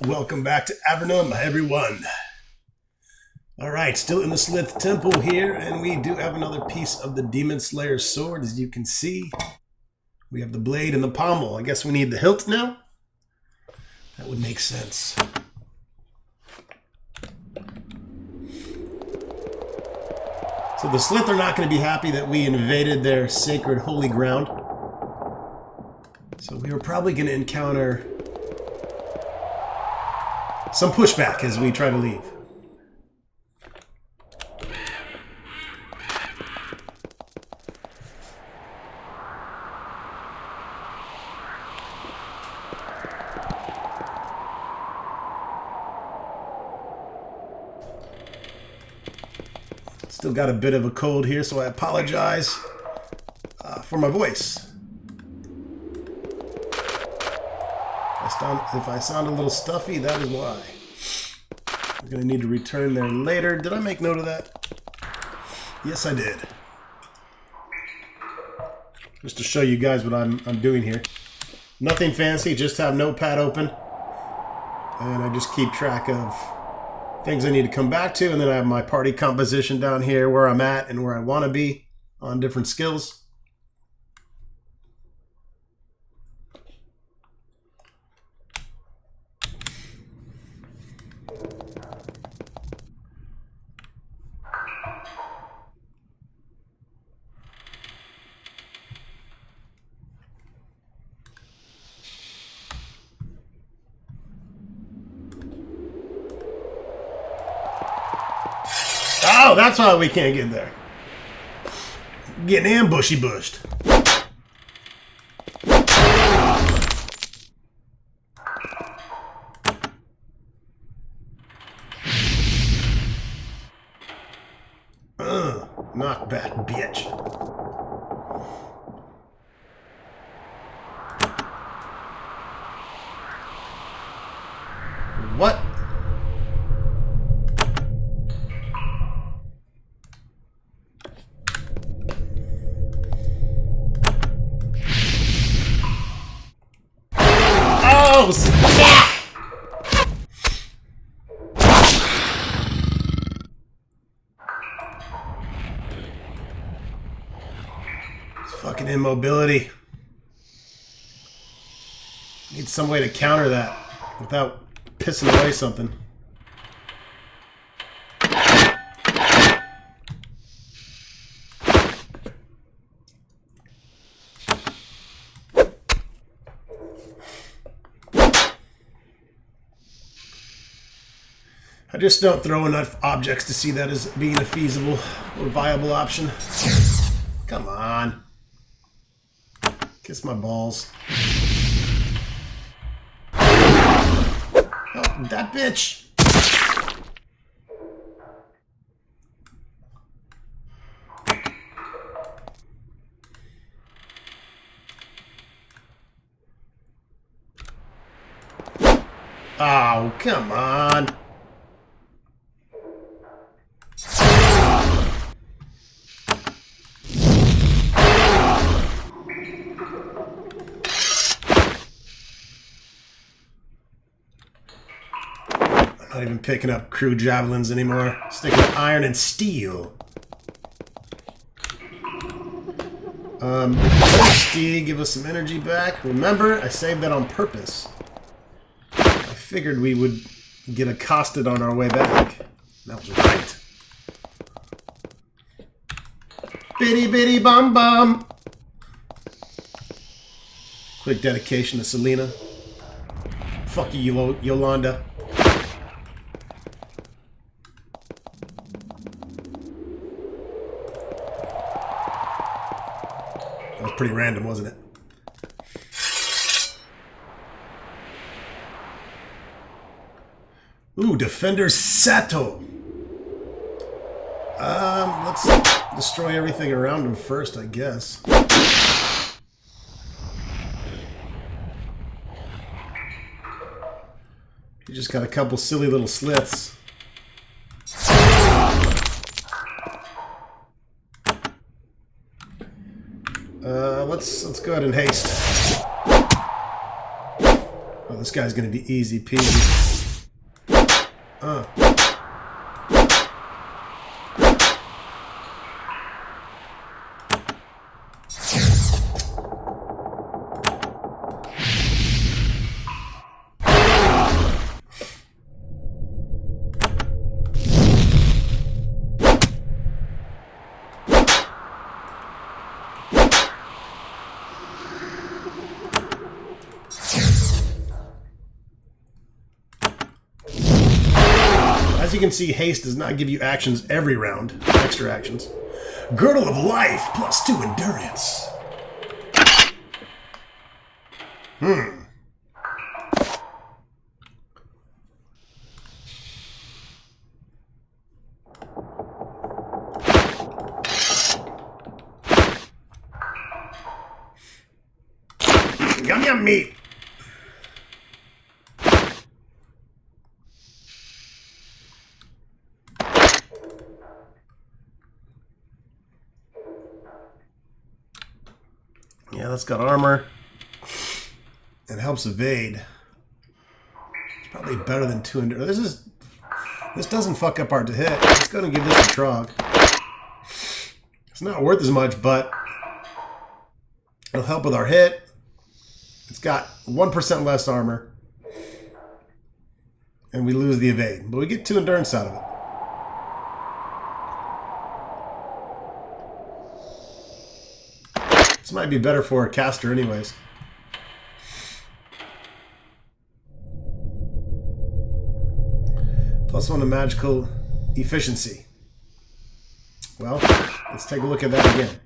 Welcome back to Avernum, everyone. Alright, still in the Slith Temple here, and we do have another piece of the Demon Slayer's sword, as you can see. We have the blade and the pommel. I guess we need the hilt now? That would make sense. So the Slith are not going to be happy that we invaded their sacred holy ground. So we were probably going to encounter some pushback as we try to leave. Still got a bit of a cold here, so I apologize for my voice. If I sound a little stuffy, that is why. I'm going to need to return there later. Did I make note of that? Yes, I did. Just to show you guys what I'm doing here. Nothing fancy, just have Notepad open. And I just keep track of things I need to come back to. And then I have my party composition down here, where I'm at and where I want to be on different skills. Oh, that's why we can't get there. Getting ambushy bushed. Knockback, bitch. What? Oh, snap! It's fucking immobility. Need some way to counter that without pissing away something. I just don't throw enough objects to see that as being a feasible or viable option. Come on. Kiss my balls. Oh, that bitch. Oh, come on. Not even picking up crew javelins anymore. Sticking to iron and steel. Steel, give us some energy back. Remember, I saved that on purpose. I figured we would get accosted on our way back. That was right. Bitty bitty bum bum. Quick dedication to Selena. Fuck you, Yolanda. That was pretty random, wasn't it? Ooh, Defender Sato. Let's destroy everything around him first, I guess. He just got a couple silly little slits. Let's go ahead and haste. Oh, this guy's going to be easy peasy. As you can see, haste does not give you actions every round, extra actions. Girdle of Life, +2 endurance. Yum yum meat. Yeah, that's got armor. It helps evade. It's probably better than 2 endurance. This doesn't fuck up our to hit. It's gonna give this a trog. It's not worth as much, but it'll help with our hit. It's got 1% less armor. And we lose the evade. But we get 2 endurance out of it. This might be better for a caster anyways. +1 to magical efficiency. Well, let's take a look at that again.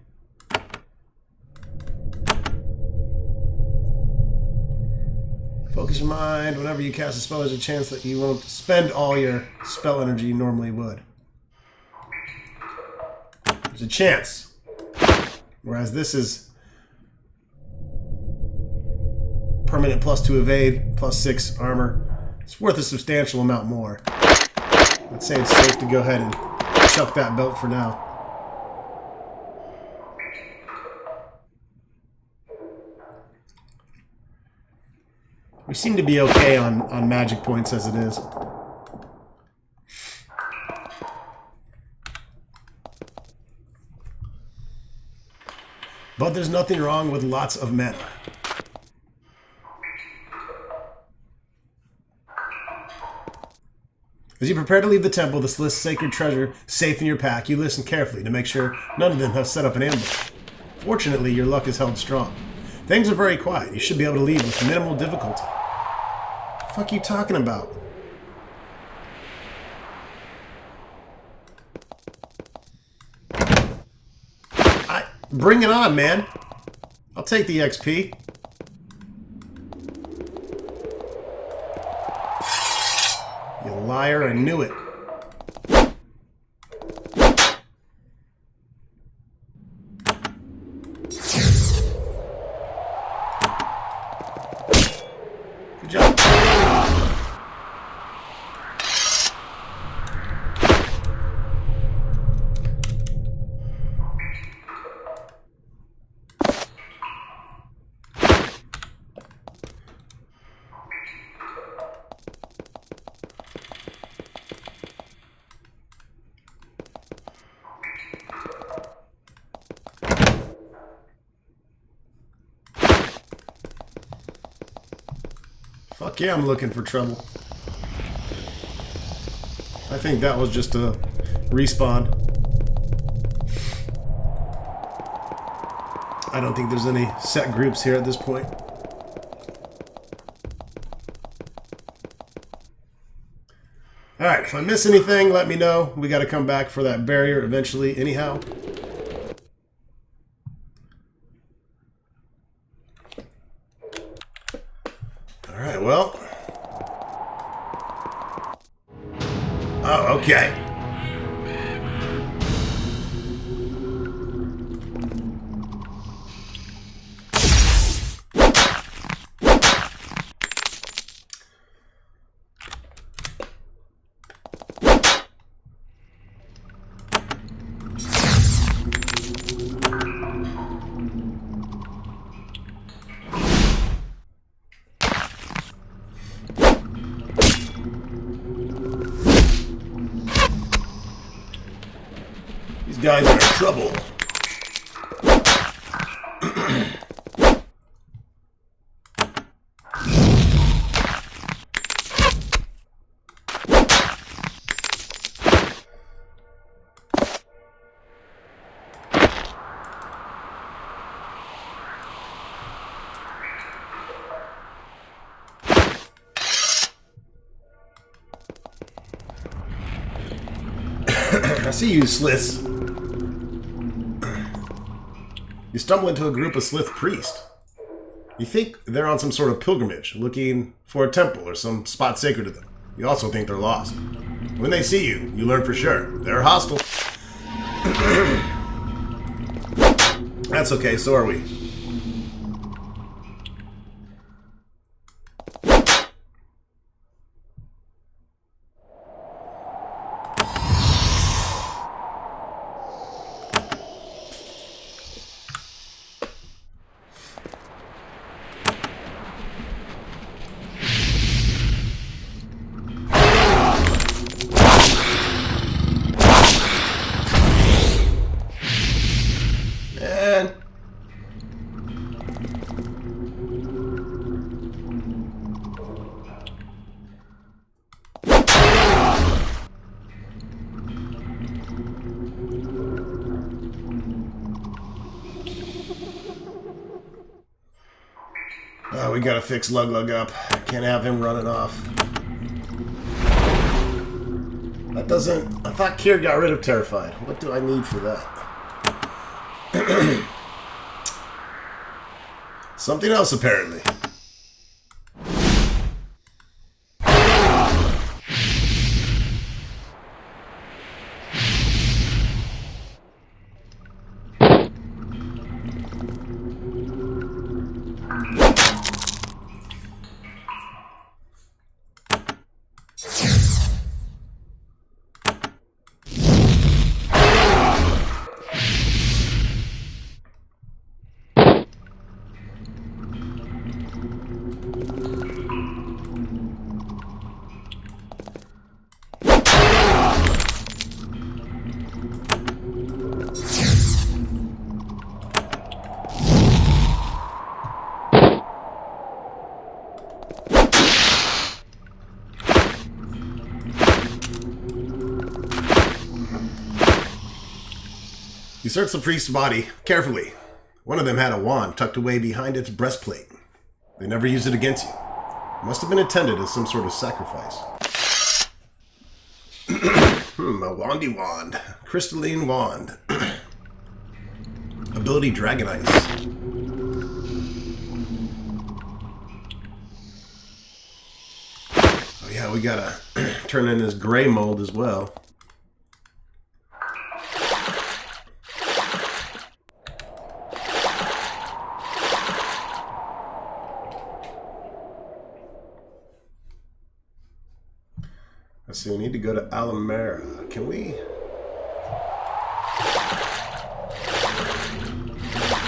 Focus your mind. Whenever you cast a spell, there's a chance that you won't spend all your spell energy you normally would. There's a chance. Whereas this is permanent +2 evade, +6 armor. It's worth a substantial amount more. I'd say it's safe to go ahead and chuck that belt for now. We seem to be okay on magic points as it is. But there's nothing wrong with lots of mana. As you prepare to leave the temple, this lists sacred treasure safe in your pack. You listen carefully to make sure none of them have set up an ambush. Fortunately, your luck is held strong. Things are very quiet. You should be able to leave with minimal difficulty. What the fuck are you talking about? Bring it on, man. I'll take the XP. You liar, I knew it. Good job. Fuck yeah, I'm looking for trouble. I think that was just a respawn. I don't think there's any set groups here at this point. Alright, if I miss anything, let me know. We gotta come back for that barrier eventually anyhow. Alright, well. Oh, okay. guys are in trouble. I see you, Sliths. You stumble into a group of Slith priests. You think they're on some sort of pilgrimage, looking for a temple or some spot sacred to them. You also think they're lost. When they see you, you learn for sure. They're hostile. That's okay, so are we. We gotta fix Lug up. Can't have him running off. That doesn't... I thought Kier got rid of Terrified. What do I need for that? Something else, apparently. You search the priest's body carefully. One of them had a wand tucked away behind its breastplate. They never used it against you. It must have been intended as some sort of sacrifice. A wandy wand. Crystalline wand. Ability Dragon Ice. Oh yeah, we gotta turn in this gray mold as well. So we need to go to Alamera. Can we?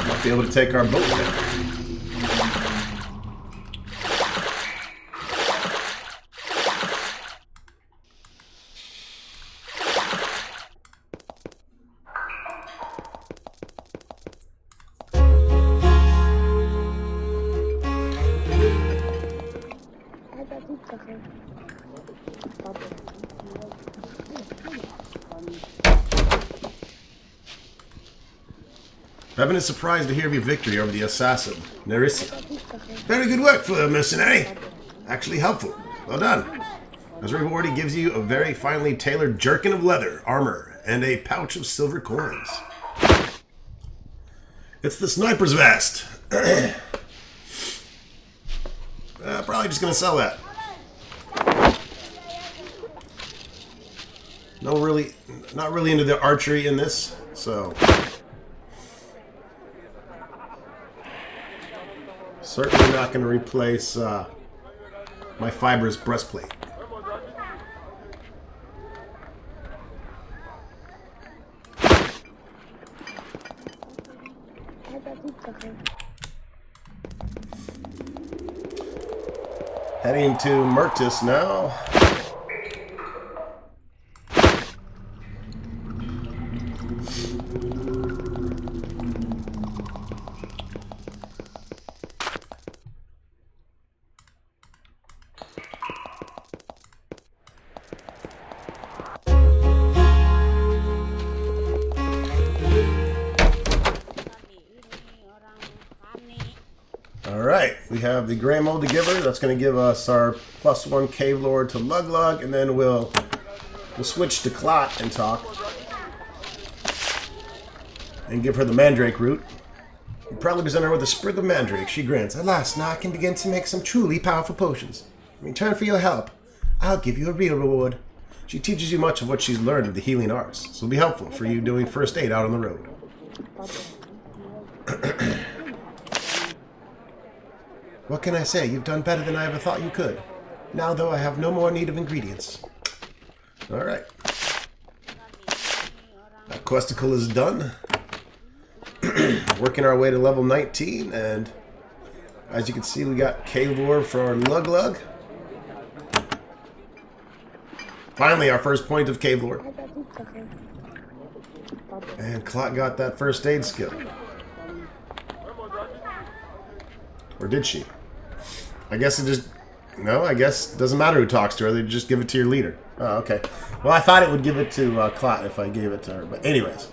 Might be able to take our boat there. Bevan is surprised to hear of your victory over the assassin, Nerissa. Very good work for a mercenary. Actually helpful. Well done. As a reward, he gives you a very finely tailored jerkin of leather, armor, and a pouch of silver coins. It's the sniper's vest. Probably just gonna sell that. Not really into the archery in this, so... Certainly not going to replace my fibrous breastplate. Heading to Murtis now. Alright, we have the Grey Mold Giver. That's going to give us our +1 Cave Lord to Lug Lug, and then we'll switch to Clot and talk. And give her the Mandrake root. You proudly present her with a sprig of Mandrake. She grins. At last, now I can begin to make some truly powerful potions. In return for your help, I'll give you a real reward. She teaches you much of what she's learned of the healing arts, so it'll be helpful for you doing first aid out on the road. What can I say? You've done better than I ever thought you could. Now, though, I have no more need of ingredients. Alright. That questicle is done. Working our way to level 19, and as you can see, we got Cave Lord for our Lug Lug. Finally, our first point of Cave Lord. And Clot got that first aid skill. Or did she? I guess it just... No, I guess it doesn't matter who talks to her. They just give it to your leader. Oh, okay. Well, I thought it would give it to Clot if I gave it to her. But anyways.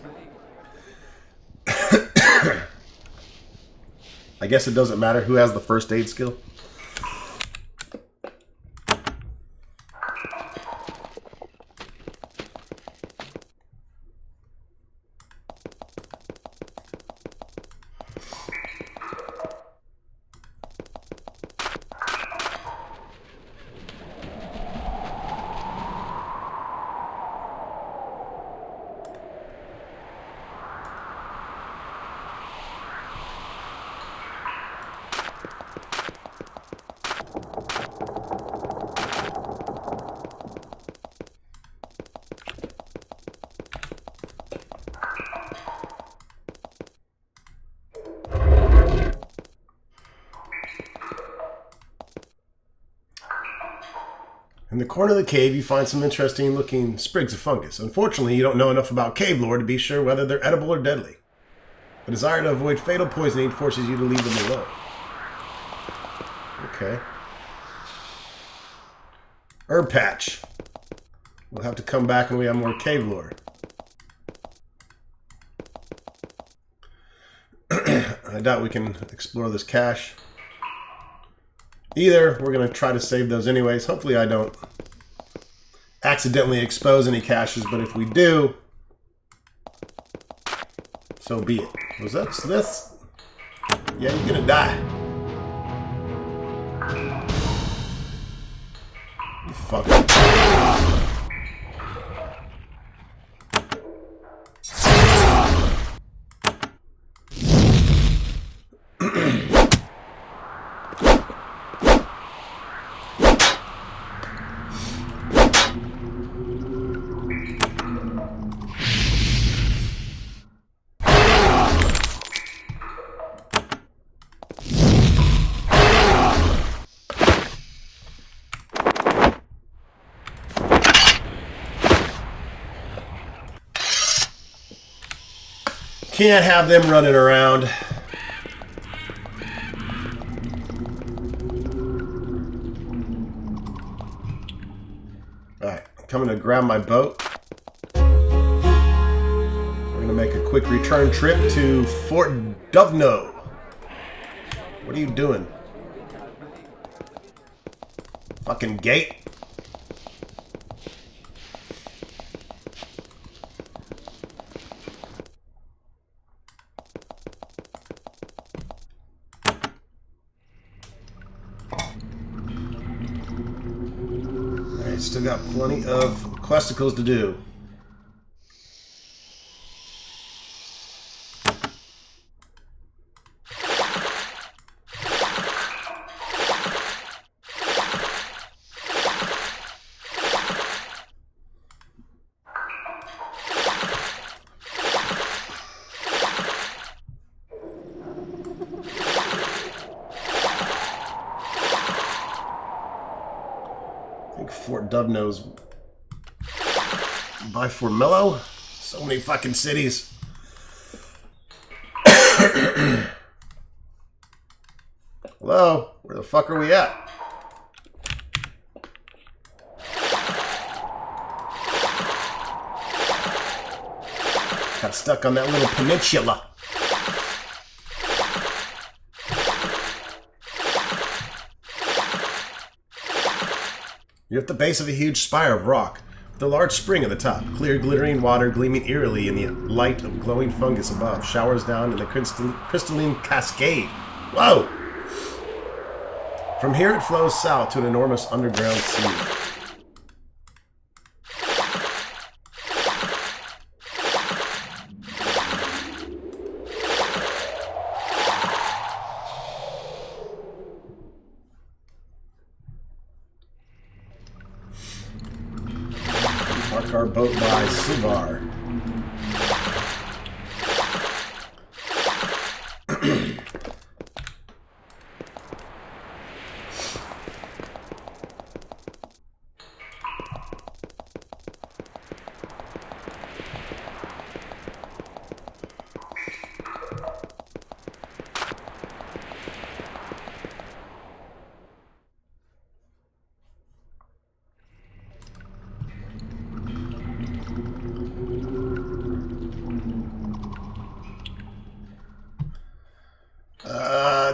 I guess it doesn't matter who has the first aid skill. In the corner of the cave, you find some interesting looking sprigs of fungus. Unfortunately, you don't know enough about Cave Lord to be sure whether they're edible or deadly. The desire to avoid fatal poisoning forces you to leave them alone. Okay. Herb patch. We'll have to come back when we have more Cave Lord. I doubt we can explore this cache. Either we're going to try to save those anyways. Hopefully I don't accidentally expose any caches, but if we do, so be it. Was that this? Yeah, you're going to die. You fucker. Can't have them running around. Alright, I'm coming to grab my boat. We're going to make a quick return trip to Fort Dovno. What are you doing? Fucking gate. Still got plenty of questicles to do. I think Fort Dubno's by Fort Mello. So many fucking cities. Hello? Where the fuck are we at? Got stuck on that little peninsula. You're at the base of a huge spire of rock, with a large spring at the top. Clear, glittering water gleaming eerily in the light of glowing fungus above showers down in a crystalline cascade. Whoa! From here it flows south to an enormous underground sea. Park our boat by Sivar.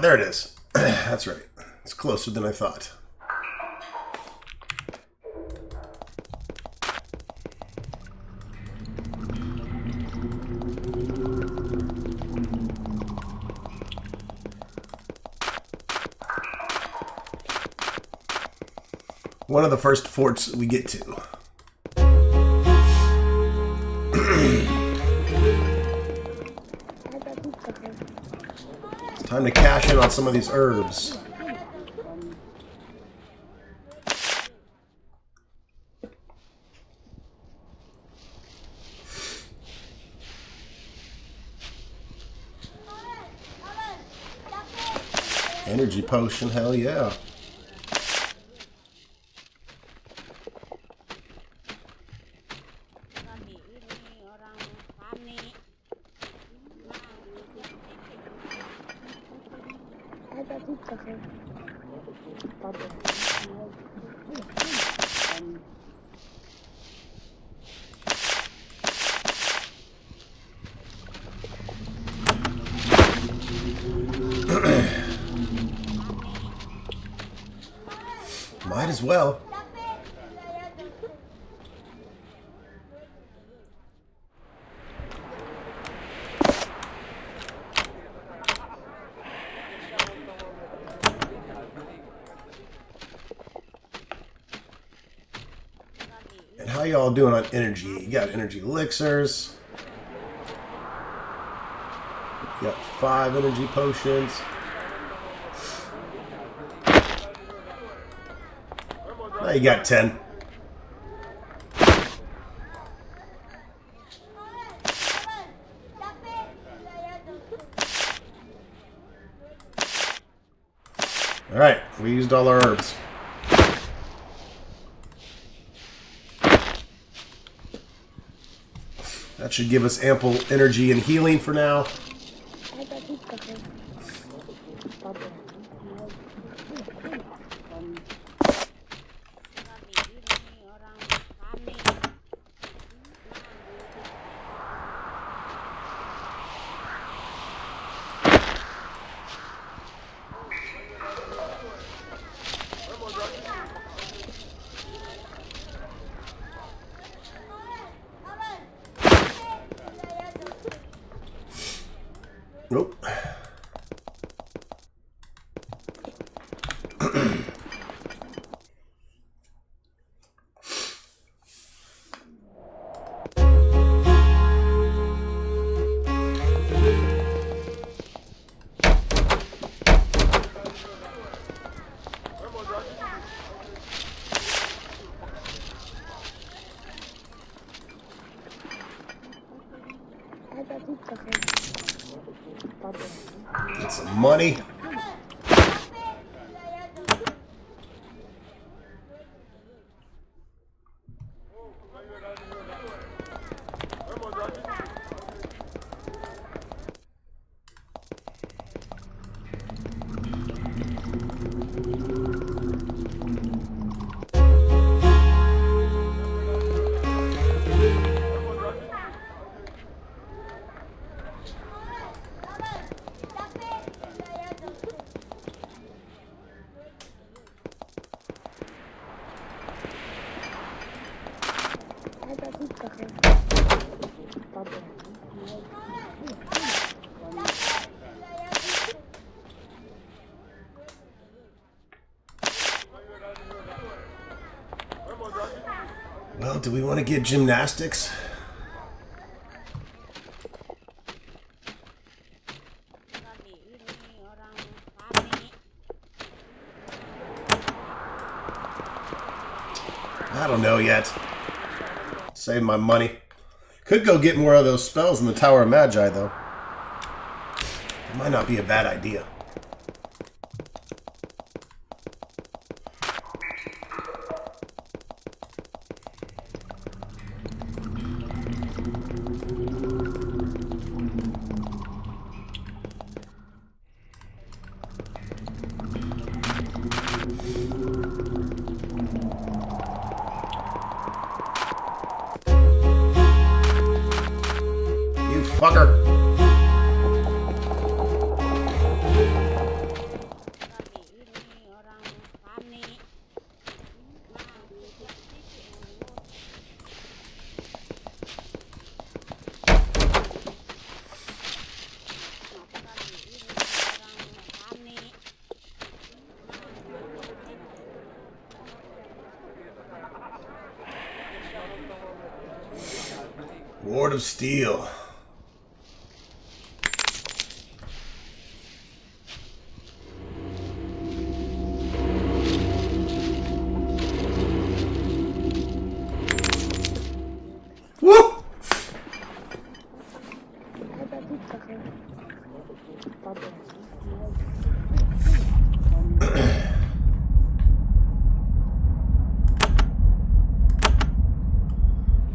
There it is. That's right. It's closer than I thought. One of the first forts we get to. Time to cash in on some of these herbs. Energy potion, hell yeah. Might as well. And how y'all doing on energy? You got energy elixirs. You got 5 energy potions. Now you got 10. Alright, we used all our herbs. That should give us ample energy and healing for now. Nope. Get some money. Well, do we want to get gymnastics? I don't know yet. Save my money. Could go get more of those spells in the Tower of Magi, though. It might not be a bad idea. You fucker. Ward of Steel. Woo!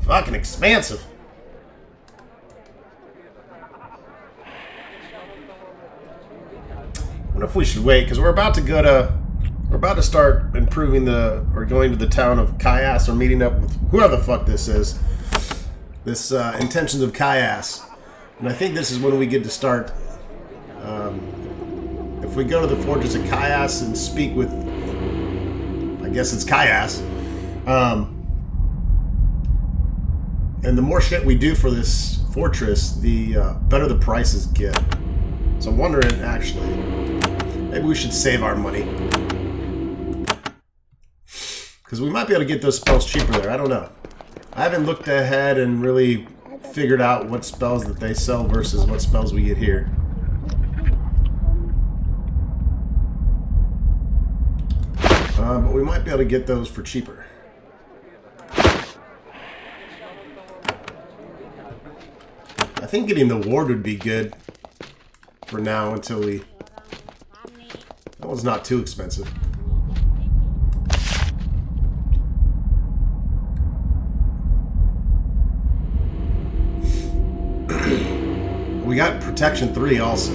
Fucking expansive. I wonder if we should wait, because we're about to start improving or going to the town of Kyass, or meeting up with whoever the fuck this is. This Intentions of Kyass. And I think this is when we get to start. If we go to the Fortress of Kyass and speak with, I guess it's Kyass, and the more shit we do for this fortress, the better the prices get. So I'm wondering, actually, maybe we should save our money. Because we might be able to get those spells cheaper there. I don't know. I haven't looked ahead and really figured out what spells that they sell versus what spells we get here. But we might be able to get those for cheaper. I think getting the ward would be good for now until we... That one's not too expensive. We got protection 3 also.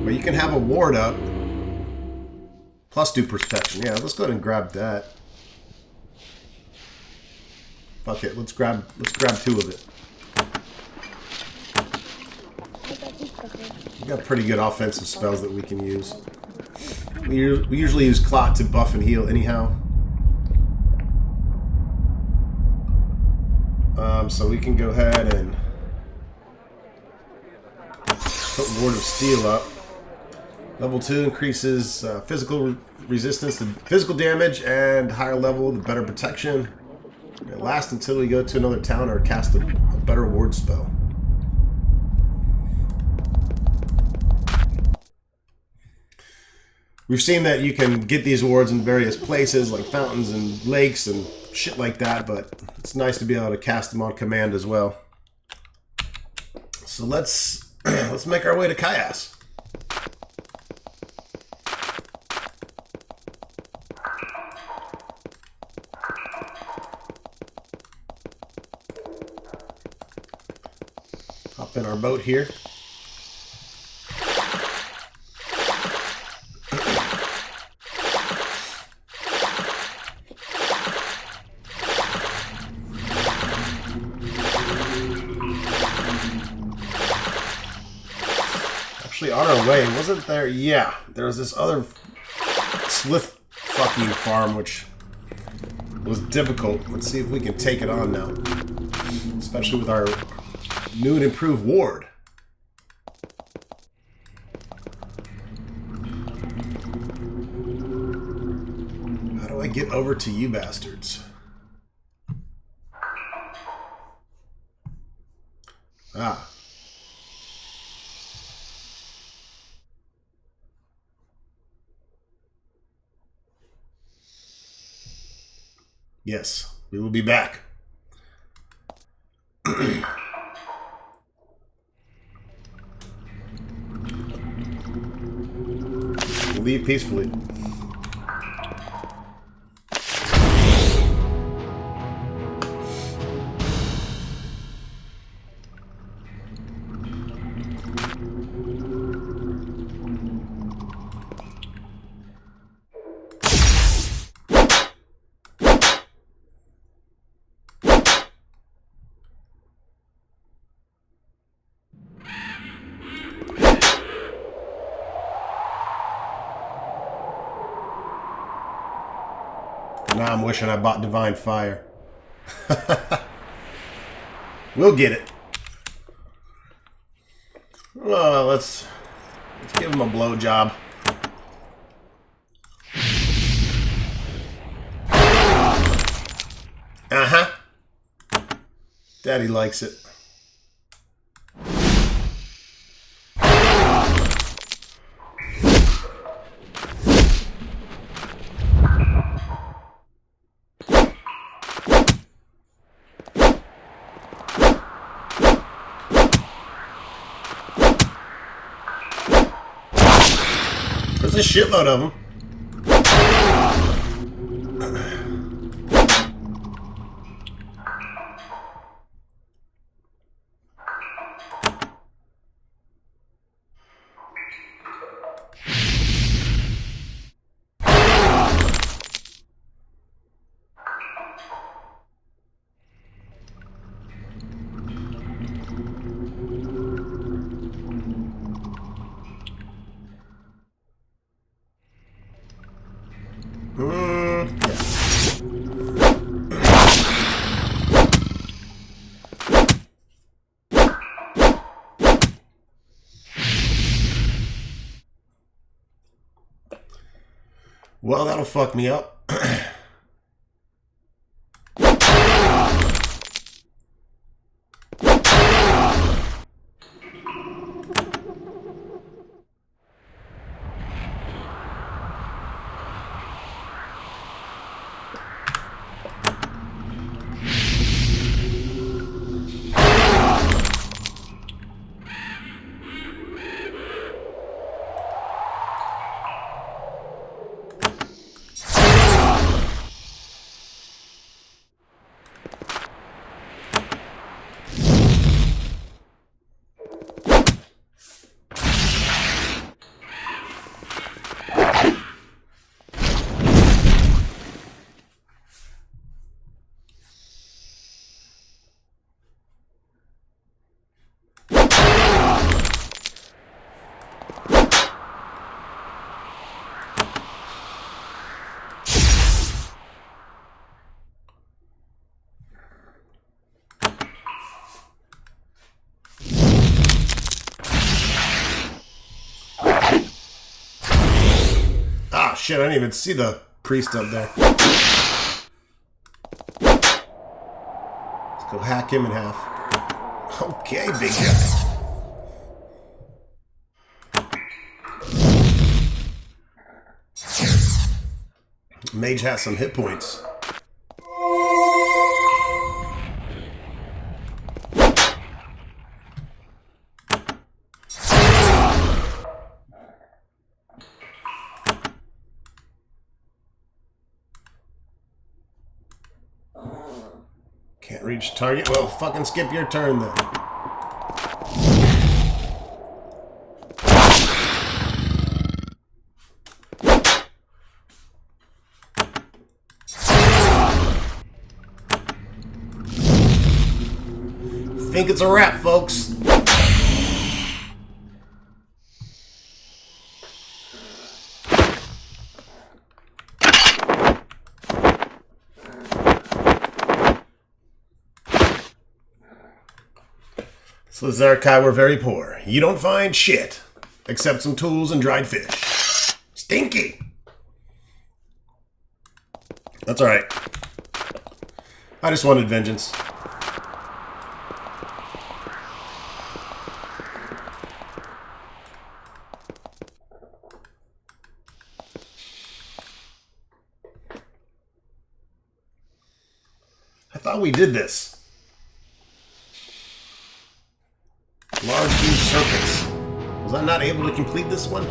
But you can have a ward up. Plus 2 protection. Yeah, let's go ahead and grab that. Fuck it, let's grab 2 of it. We got pretty good offensive spells that we can use. We usually use Clot to buff and heal anyhow. So we can go ahead and put Ward of Steel up. Level 2 increases physical resistance to physical damage, and higher level, the better protection. It lasts until we go to another town or cast a better ward spell. We've seen that you can get these wards in various places, like fountains and lakes and shit like that, but it's nice to be able to cast them on command as well. So let's make our way to Kyass. Hop in our boat here. Actually, on our way, wasn't there? Yeah, there was this other slith fucking farm, which was difficult. Let's see if we can take it on now, especially with our new and improved ward. How do I get over to you bastards? Ah. Yes, we will be back. Leave peacefully. Now I'm wishing I bought Divine Fire. We'll get it. Let's give him a blowjob. Uh-huh. Daddy likes it. There's a shitload of them. Well, that'll fuck me up. Ah, shit, I didn't even see the priest up there. Let's go hack him in half. Okay, big guy. Mage has some hit points. Can't reach target. Well, fucking skip your turn then. I think it's a wrap, folks. So the Zarakai were very poor. You don't find shit except some tools and dried fish. Stinky. That's alright. I just wanted vengeance. we did this. Large huge serpents. Was I not able to complete this one?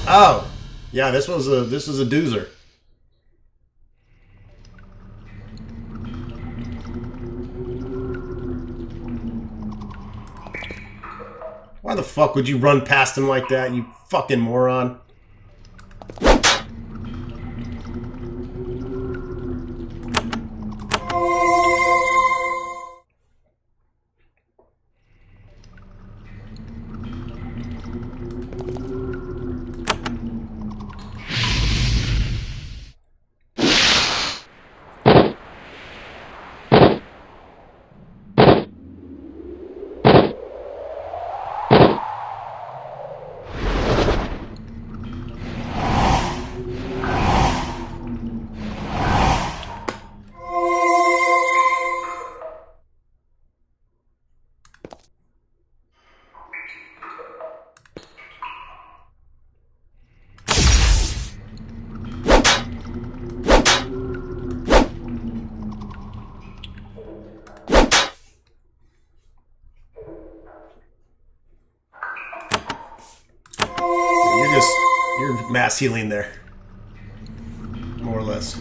Oh, yeah. This was a doozer. Why the fuck would you run past him like that, you fucking moron? You're mass healing there. More or less.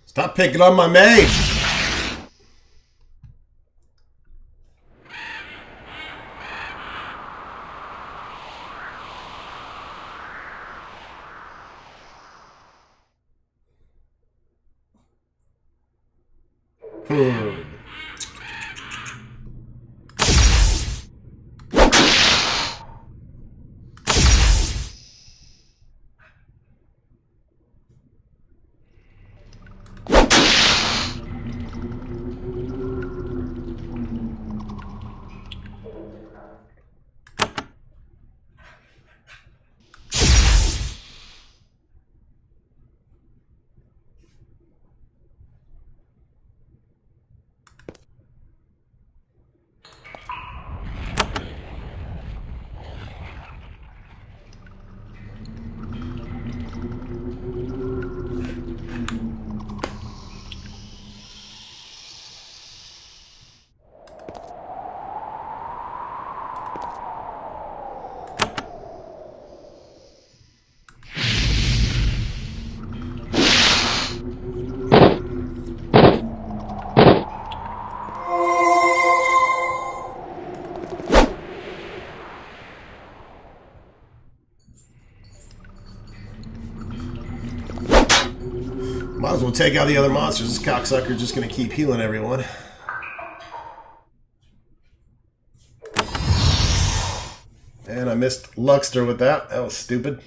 Stop picking on my mage! Might as well take out the other monsters. This cocksucker's just gonna keep healing everyone. And I missed Luxter with that. That was stupid.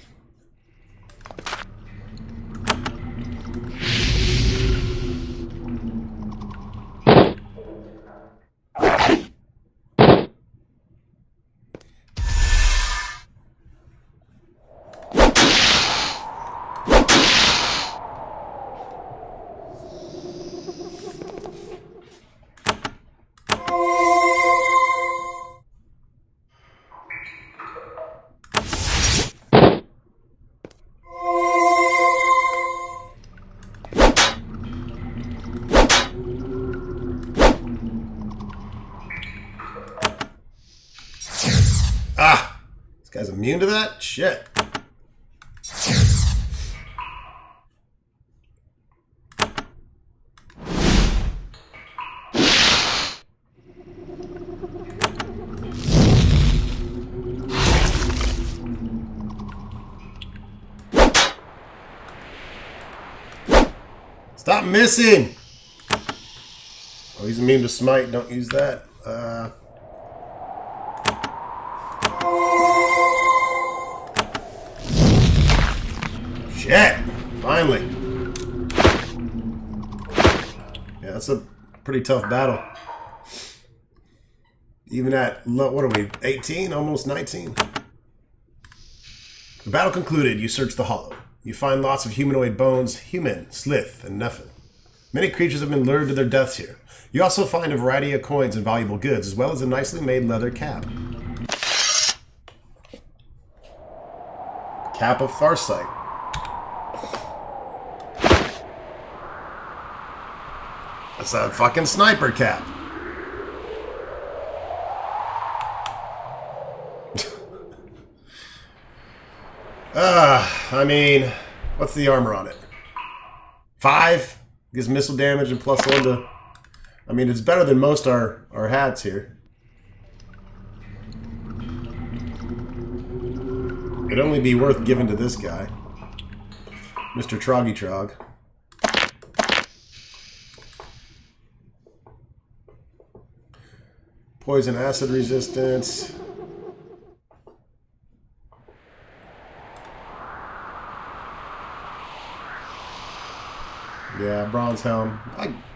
Ah! This guy's immune to that? Shit. Stop missing! Oh, he's immune to smite. Don't use that. Shit! Finally. Yeah, that's a pretty tough battle. Even at, what are we, 18? Almost 19? The battle concluded. You search the hollow. You find lots of humanoid bones, human, slith, and nephin. Many creatures have been lured to their deaths here. You also find a variety of coins and valuable goods, as well as a nicely made leather cap. Cap of Farsight. That's a fucking sniper cap. I mean, what's the armor on it? 5? Gives missile damage and +1 to... I mean, it's better than most our hats here. It'd only be worth giving to this guy. Mr. Troggy Trog. Poison acid resistance. Yeah, bronze helm.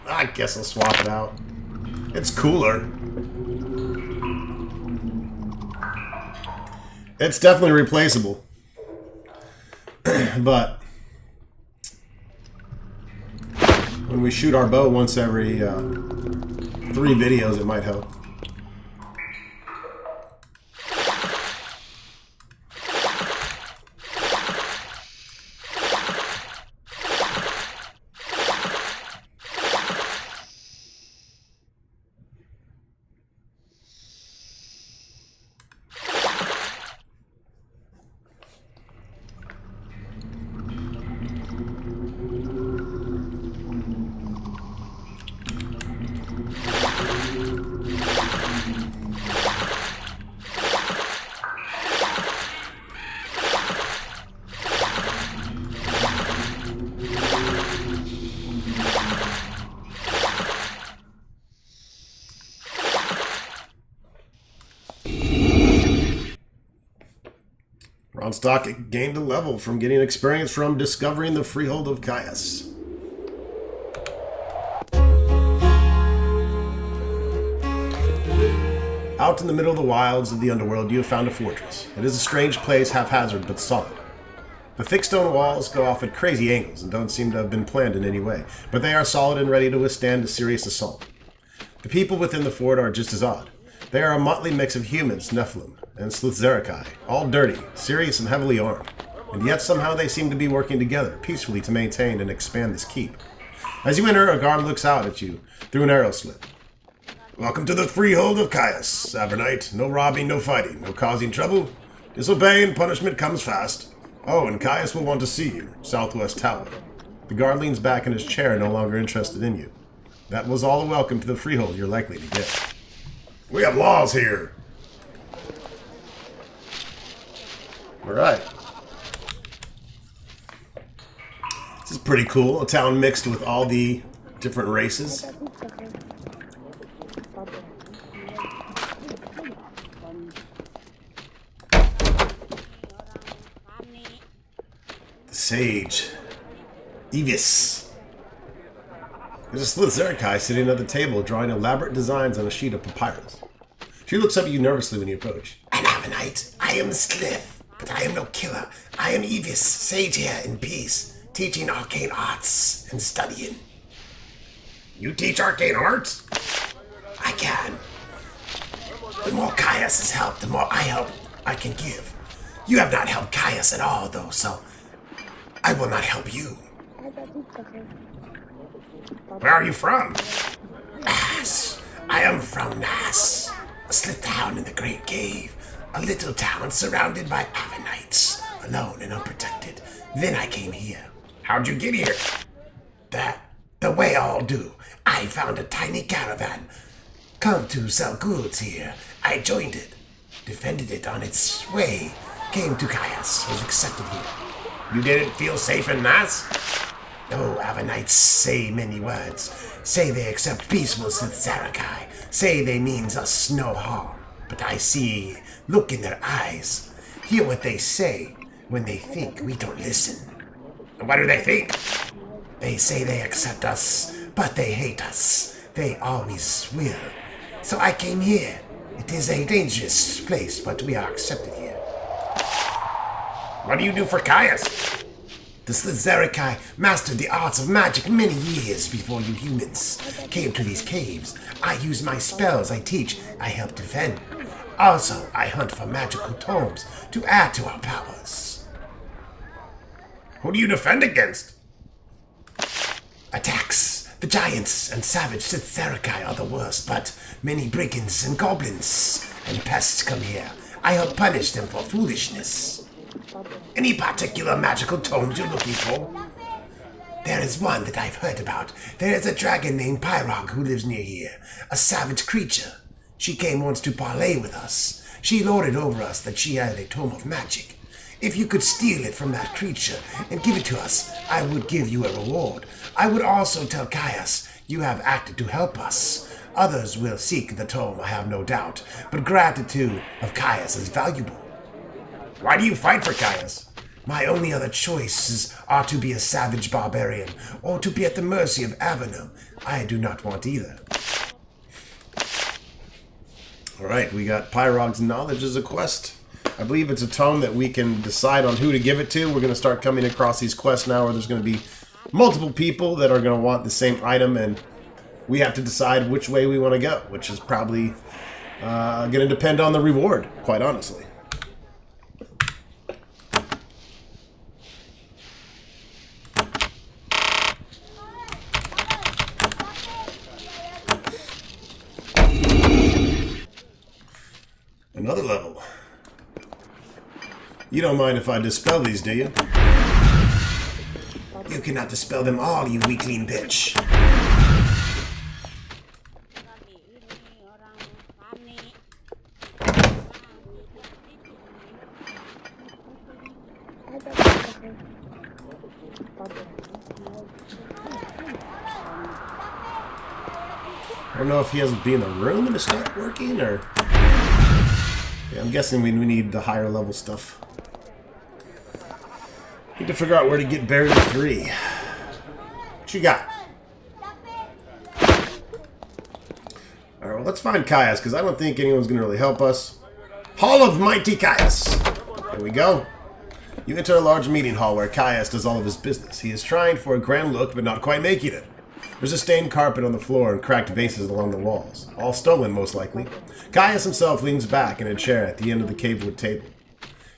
I guess I'll swap it out. It's cooler. It's definitely replaceable. But when we shoot our bow once every 3 videos, it might help. Ronstock gained a level from getting experience from discovering the freehold of Kyass. Out in the middle of the wilds of the underworld, you have found a fortress. It is a strange place, haphazard but solid. The thick stone walls go off at crazy angles and don't seem to have been planned in any way, but they are solid and ready to withstand a serious assault. The people within the fort are just as odd. They are a motley mix of humans, Nephilim, and Slithzerakai, all dirty, serious, and heavily armed. And yet somehow they seem to be working together, peacefully to maintain and expand this keep. As you enter, a guard looks out at you through an arrow slit. Welcome to the freehold of Kyass, Avernite. No robbing, no fighting, no causing trouble. Disobey and punishment comes fast. Oh, and Kyass will want to see you, Southwest Tower. The guard leans back in his chair, no longer interested in you. That was all the welcome to the freehold you're likely to get. We have laws here. Alright. This is pretty cool. A town mixed with all the different races. The sage. Evis. There's a Slithzerakai sitting at the table drawing elaborate designs on a sheet of papyrus. She looks up at you nervously when you approach. An Ammonite. I am Slith, but I am no killer. I am Evis, sage here in peace, teaching arcane arts and studying. You teach arcane arts? I can. The more Kyass has helped, the more I can give. You have not helped Kyass at all, though, so I will not help you. Where are you from? Nass. I am from Nass, a Slith town in the Great Cave, a little town surrounded by Avernites, alone and unprotected. Then I came here. How'd you get here? The way all do. I found a tiny caravan come to sell goods here. I joined it, defended it on its way, came to Kyass, was accepted here. You didn't feel safe in Nass? No, Avernites say many words. Say they accept peaceful Slithzerakai. Say they means us no harm. But I see, look in their eyes. Hear what they say. When they think, we don't listen. And what do they think? They say they accept us, but they hate us. They always will. So I came here. It is a dangerous place, but we are accepted here. What do you do for Kyass? The Slithzerikai mastered the arts of magic many years before you humans came to these caves. I use my spells I teach, I help defend. Also, I hunt for magical tomes to add to our powers. Who do you defend against? Attacks. The giants and savage Slithzerikai are the worst, but many brigands and goblins and pests come here. I help punish them for foolishness. Any particular magical tomes you're looking for? There is one that I've heard about. There is a dragon named Pyrog who lives near here, a savage creature. She came once to parley with us. She lorded over us that she had a tome of magic. If you could steal it from that creature and give it to us, I would give you a reward. I would also tell Kyass you have acted to help us. Others will seek the tome, I have no doubt, but gratitude of Kyass is valuable. Why do you fight for Kyass? My only other choices are to be a savage barbarian or to be at the mercy of Avernum. I do not want either. Alright, we got Pyrog's Knowledge as a quest. I believe it's a tome that we can decide on who to give it to. We're going to start coming across these quests now where there's going to be multiple people that are going to want the same item, and we have to decide which way we want to go, which is probably going to depend on the reward, quite honestly. Another level. You don't mind if I dispel these, do you? You cannot dispel them all, you weakling bitch. I don't know if he has to be in the room to start working, or... Yeah, I'm guessing we need the higher level stuff. Need to figure out where to get Barrier 3. What you got? Alright, well, let's find Kyass, because I don't think anyone's going to really help us. Hall of Mighty Kyass! There we go. You enter a large meeting hall where Kyass does all of his business. He is trying for a grand look, but not quite making it. There's a stained carpet on the floor and cracked vases along the walls. All stolen, most likely. Kyass himself leans back in a chair at the end of the cavewood table.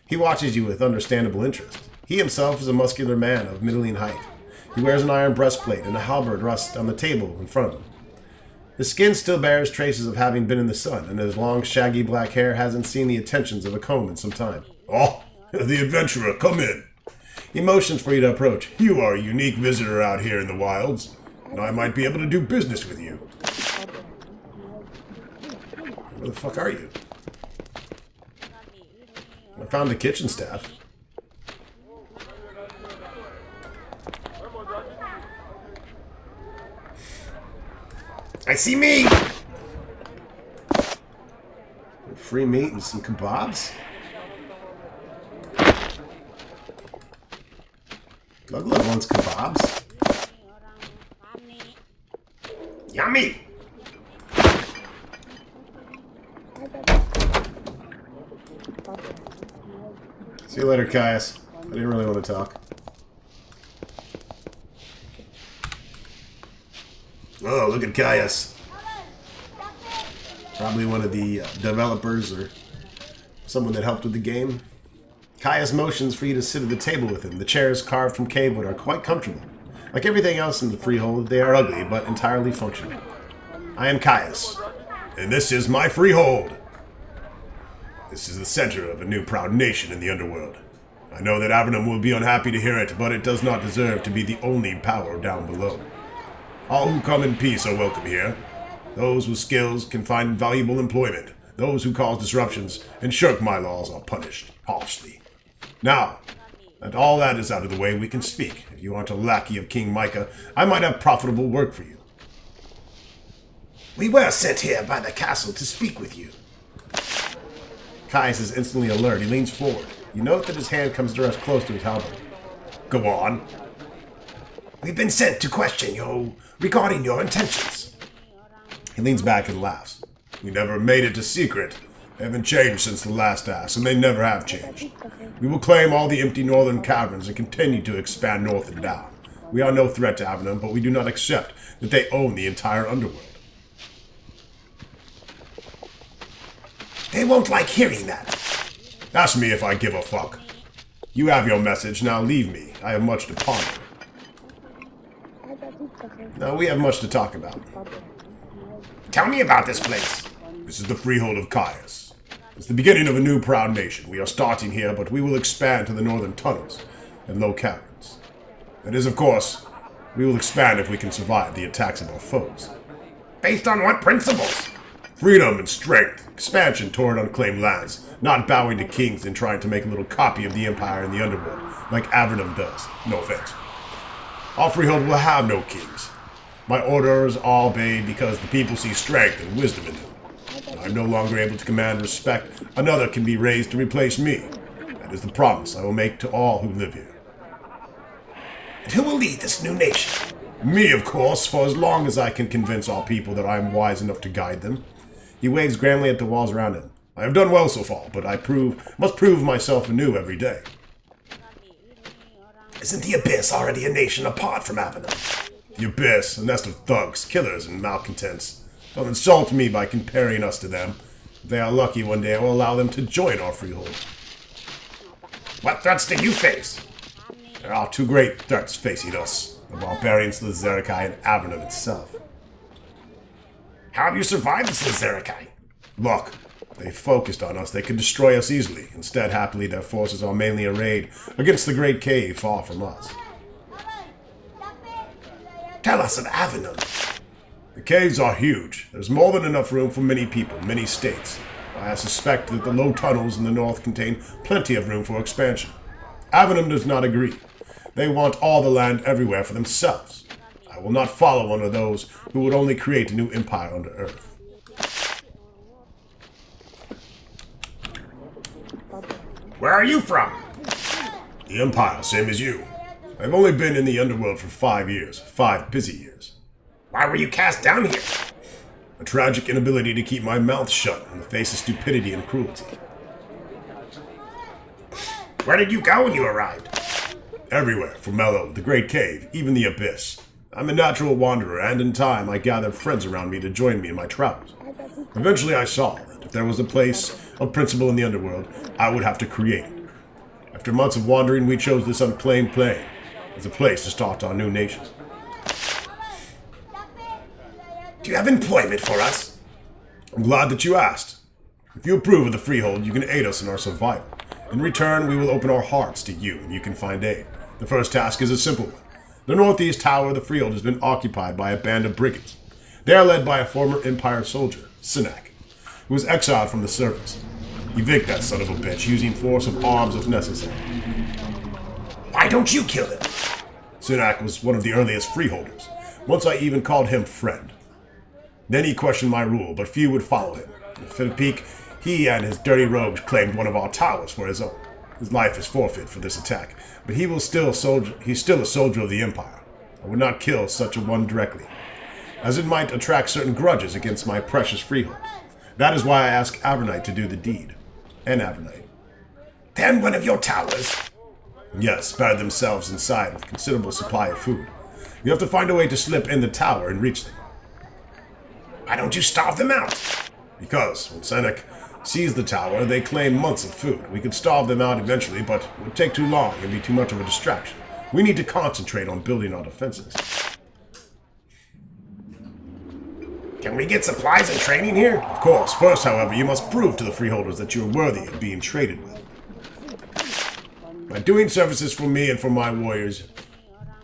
He watches you with understandable interest. He himself is a muscular man of middling height. He wears an iron breastplate and a halberd rests on the table in front of him. His skin still bears traces of having been in the sun, and his long, shaggy black hair hasn't seen the attentions of a comb in some time. Oh, the adventurer, come in. He motions for you to approach. You are a unique visitor out here in the wilds, and I might be able to do business with you. Where the fuck are you? I found the kitchen staff. I see meat! Free meat and some kebabs? Glug wants kebabs. Yummy! See you later, Kyass. I didn't really want to talk. Oh, look at Kyass. Probably one of the developers or someone that helped with the game. Kyass motions for you to sit at the table with him. The chairs carved from cavewood are quite comfortable. Like everything else in the freehold, they are ugly, but entirely functional. I am Kyass, And this is my freehold. This is the center of a new proud nation in the underworld. I know that Avernum will be unhappy to hear it, but it does not deserve to be the only power down below. All who come in peace are welcome here. Those with skills can find valuable employment. Those who cause disruptions and shirk my laws are punished harshly. Now, that all that is out of the way, we can speak. If you aren't a lackey of King Micah, I might have profitable work for you. We were sent here by the castle to speak with you. Kyass is instantly alert. He leans forward. You note that his hand comes to rest close to his halberd. Go on. We've been sent to question you regarding your intentions. He leans back and laughs. We never made it a secret They haven't changed since the last ask, and they never have changed. We will claim all the empty northern caverns and continue to expand north and down. We are no threat to Avernum, but we do not accept that they own the entire underworld. They won't like hearing that. Ask me if I give a fuck. You have your message, now leave me. I have much to ponder. Now we have much to talk about. Tell me about this place. This is the freehold of Kyass. It's the beginning of a new proud nation. We are starting here, but we will expand to the northern tunnels and low caverns. That is, of course, we will expand if we can survive the attacks of our foes. Based on what principles? Freedom and strength, expansion toward unclaimed lands, not bowing to kings and trying to make a little copy of the Empire in the underworld, like Avernum does. No offense. Our freehold will have no kings. My orders are obeyed because the people see strength and wisdom in them. When I am no longer able to command respect, another can be raised to replace me. That is the promise I will make to all who live here. And who will lead this new nation? Me, of course, for as long as I can convince our people that I am wise enough to guide them. He waves grandly at the walls around him. I have done well so far, but I must prove myself anew every day. Isn't the Abyss already a nation apart from Avernum? The Abyss, a nest of thugs, killers, and malcontents. Don't insult me by comparing us to them. If they are lucky one day, I will allow them to join our freehold. What threats do you face? There are two great threats facing us. The barbarians of the Zerakai and Avernum itself. How have you survived the Zerakai? Luck. They focused on us, they could destroy us easily. Instead, happily, their forces are mainly arrayed against the great cave far from us. Tell us of Avernum. The caves are huge. There's more than enough room for many people, many states. I suspect that the low tunnels in the north contain plenty of room for expansion. Avernum does not agree. They want all the land everywhere for themselves. I will not follow one of those who would only create a new empire under earth. Where are you from? The Empire, same as you. I've only been in the underworld for 5 years. 5 busy years. Why were you cast down here? A tragic inability to keep my mouth shut in the face of stupidity and cruelty. Where did you go when you arrived? Everywhere, from Mellow, the Great Cave, even the Abyss. I'm a natural wanderer, and in time I gathered friends around me to join me in my travels. Eventually I saw that if there was a place of principle in the underworld, I would have to create it. After months of wandering, we chose this unclaimed plain as a place to start our new nation. Do you have employment for us? I'm glad that you asked. If you approve of the freehold, you can aid us in our survival. In return, we will open our hearts to you, and you can find aid. The first task is a simple one. The northeast tower of the freehold has been occupied by a band of brigands. They are led by a former Empire soldier, Sinak, who was exiled from the service. Evict that son of a bitch, using force of arms if necessary. Why don't you kill him? Sinak was one of the earliest freeholders. Once I even called him friend. Then he questioned my rule, but few would follow him. At a peak, he and his dirty rogues claimed one of our towers for his own. His life is forfeit for this attack, but he's still a soldier of the Empire. I would not kill such a one directly, as it might attract certain grudges against my precious freehold. That is why I asked Avernite to do the deed. And Avernite. Then one of your towers? Yes, buried themselves inside with considerable supply of food. You have to find a way to slip in the tower and reach them. Why don't you starve them out? Because when Senek sees the tower, they claim months of food. We could starve them out eventually, but it would take too long and be too much of a distraction. We need to concentrate on building our defenses. Can we get supplies and training here? Of course. First, however, you must prove to the freeholders that you are worthy of being traded with. By doing services for me and for my warriors,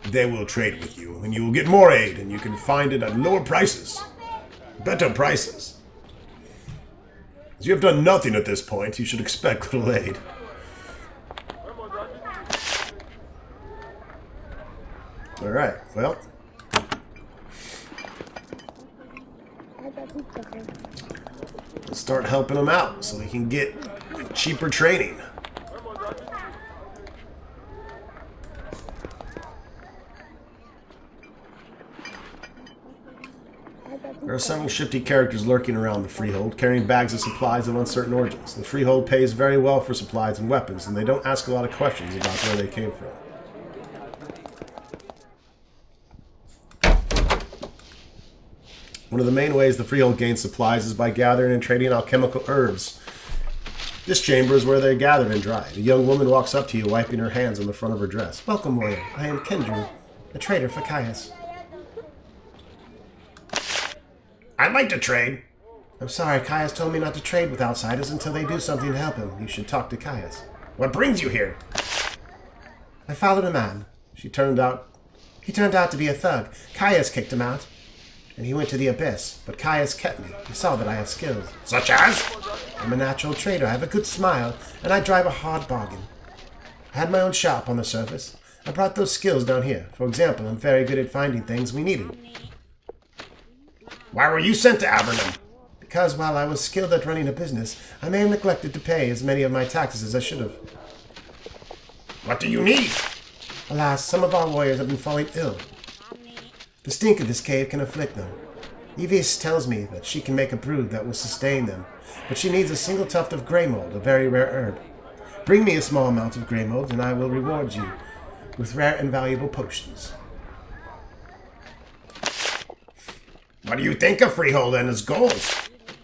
they will trade with you, and you will get more aid, and you can find it at lower prices. Better prices. As you have done nothing at this point, you should expect little aid. Alright, well. Let's start helping him out so he can get cheaper training. There are several shifty characters lurking around the Freehold, carrying bags of supplies of uncertain origins. The Freehold pays very well for supplies and weapons, and they don't ask a lot of questions about where they came from. One of the main ways the Freehold gains supplies is by gathering and trading alchemical herbs. This chamber is where they're gathered and dried. A young woman walks up to you, wiping her hands on the front of her dress. Welcome, warrior. I am Kendrew, a trader for Kyass. I'd like to trade. I'm sorry, Kyass told me not to trade with outsiders until they do something to help him. You should talk to Kyass. What brings you here? I followed a man. He turned out to be a thug. Kyass kicked him out, and he went to the abyss. But Kyass kept me. He saw that I have skills. Such as? I'm a natural trader. I have a good smile, and I drive a hard bargain. I had my own shop on the surface. I brought those skills down here. For example, I'm very good at finding things we needed. Why were you sent to Avernum? Because while I was skilled at running a business, I may have neglected to pay as many of my taxes as I should have. What do you need? Alas, some of our warriors have been falling ill. The stink of this cave can afflict them. Evis tells me that she can make a brew that will sustain them, but she needs a single tuft of grey mold, a very rare herb. Bring me a small amount of grey mold, and I will reward you with rare and valuable potions. What do you think of Freehold and its goals?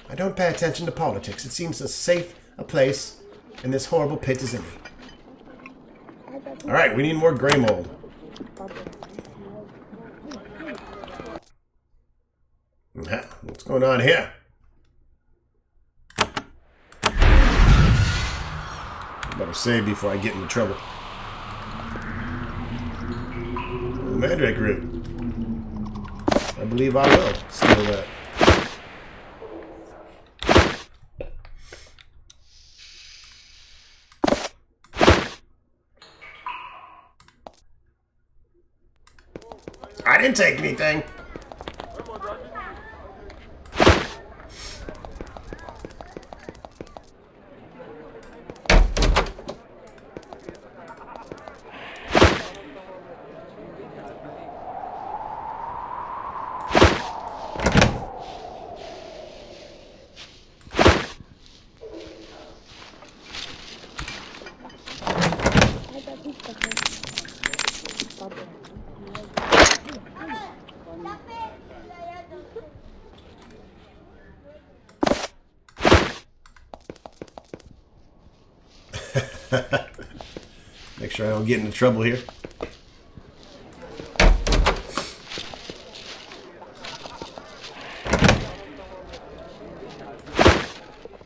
I don't pay attention to politics. It seems as safe a place in this horrible pit as any. Alright, we need more grey mold. What's going on here? I better save before I get into trouble. The Mandrake root. I believe I will steal that. I didn't take anything. Make sure I don't get into trouble here.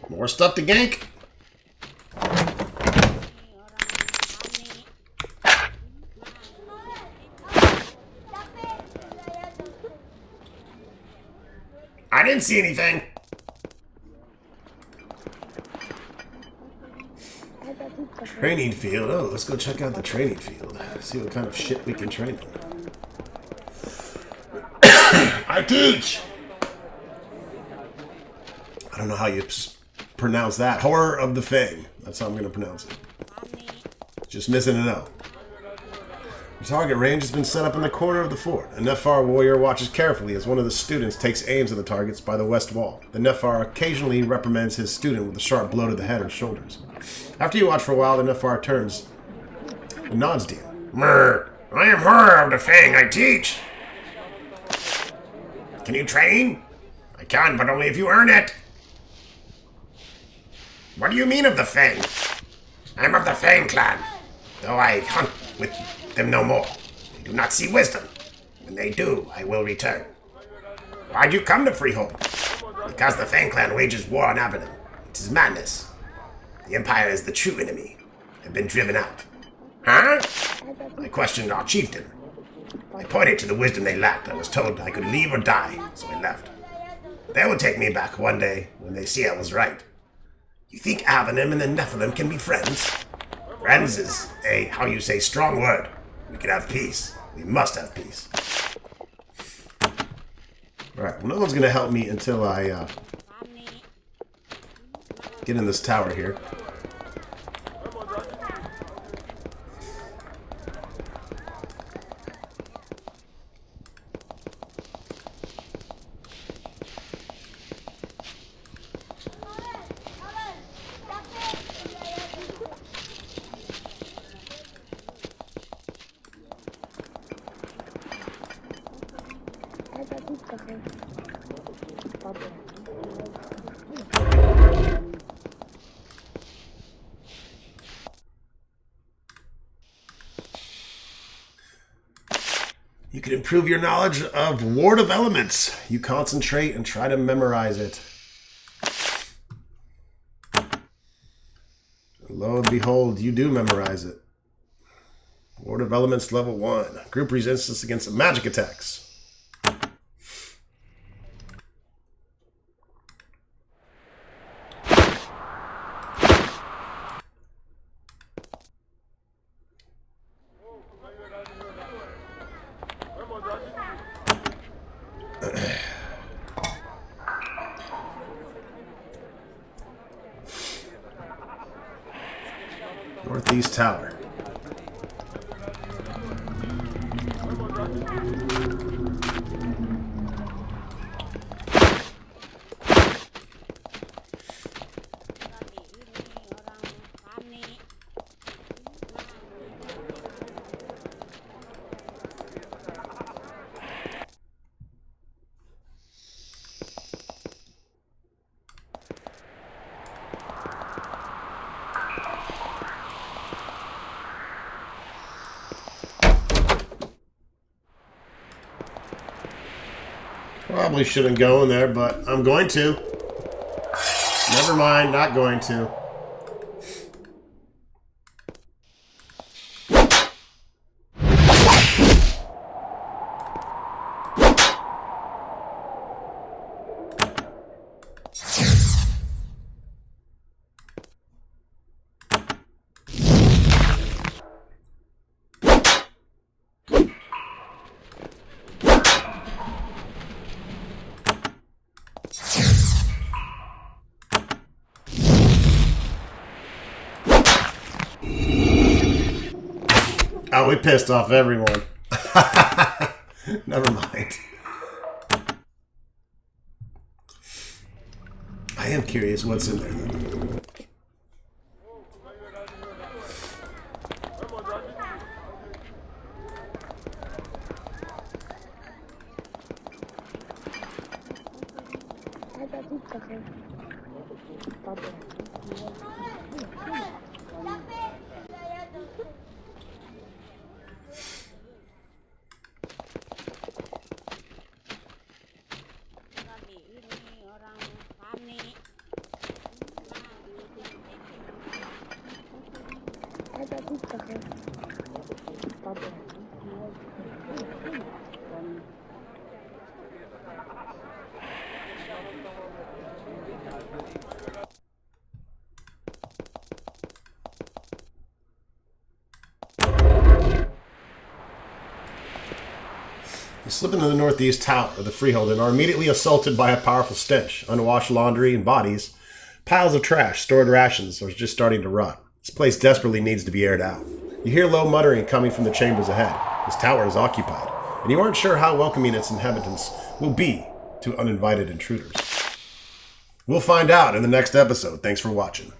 More stuff to gank. I didn't see anything. Training field. Oh, let's go check out the training field. See what kind of shit we can train on. I teach. I don't know how you pronounce that. Horror of the Fang. That's how I'm going to pronounce it. Just missing an O. The target range has been set up in the corner of the fort. A Nephar warrior watches carefully as one of the students takes aims at the targets by the west wall. The Nephar occasionally reprimands his student with a sharp blow to the head or shoulders. After you watch for a while, the Nephar turns and nods to you. Mrr. I am Horror of the Fang. I teach. Can you train? I can, but only if you earn it. What do you mean of the Fang? I'm of the Fang clan, though I hunt with them no more. They do not see wisdom. When they do, I will return. Why'd you come to Freehold? Because the Fang clan wages war on Avernum. It is madness. The Empire is the true enemy. I've been driven out. Huh? I questioned our chieftain. I pointed to the wisdom they lacked. I was told I could leave or die, so I left. They will take me back one day when they see I was right. You think Avernum and the Nephilim can be friends? Friends is a, how you say, strong word. We can have peace. We must have peace. Alright, well, no one's going to help me until I get in this tower here. You can improve your knowledge of Ward of Elements. You concentrate and try to memorize it. Lo and behold, you do memorize it. Ward of Elements level 1. Group resistance against magic attacks. Northeast Tower. Probably shouldn't go in there, but I'm going to. Never mind, not going to. Oh, we pissed off everyone. Never mind. I am curious what's in there, though. You slip into the Northeast Tower of the Freehold and are immediately assaulted by a powerful stench. Unwashed laundry and bodies, piles of trash, stored rations are just starting to rot. This place desperately needs to be aired out. You hear low muttering coming from the chambers ahead. This tower is occupied, and you aren't sure how welcoming its inhabitants will be to uninvited intruders. We'll find out in the next episode. Thanks for watching.